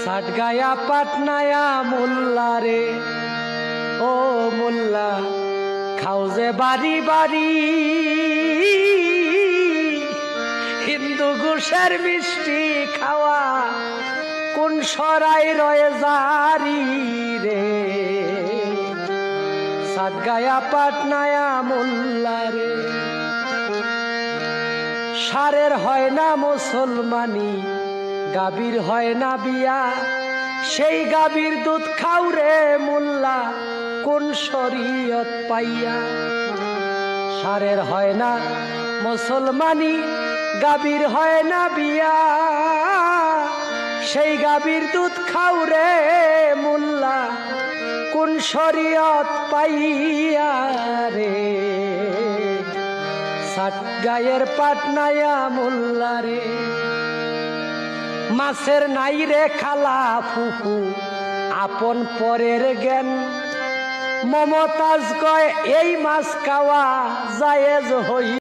সাটগায়া পাটনায়া মোল্লা রে, ও মোল্লা খাও যে বাড়ি বাড়ি, হিন্দু ঘুষের মিষ্টি খাওয়া কোন সরাই রয়ে জারি রে। সাটগায়া পাটনায়া মোল্লা রে, সারের হয় না মুসলমানি, গাভীর হয় না বিয়া, সেই গাভীর দুধ খাও রে মোল্লা কোন শরীয়ত পাইয়া। সারের হয় না মুসলমানি, গাভীর হয় না বিয়া, সেই গাভীর দুধ খাও রে মোল্লা কোন শরীয়ত পাইয়া রে। সাটগায়ের পাটনায়া মোল্লা রে, মাছের নাই রে খালা ফুফু আপন পরের জ্ঞান, মমতাজ কয় এই মাছ খাওয়া জায়েজ হই।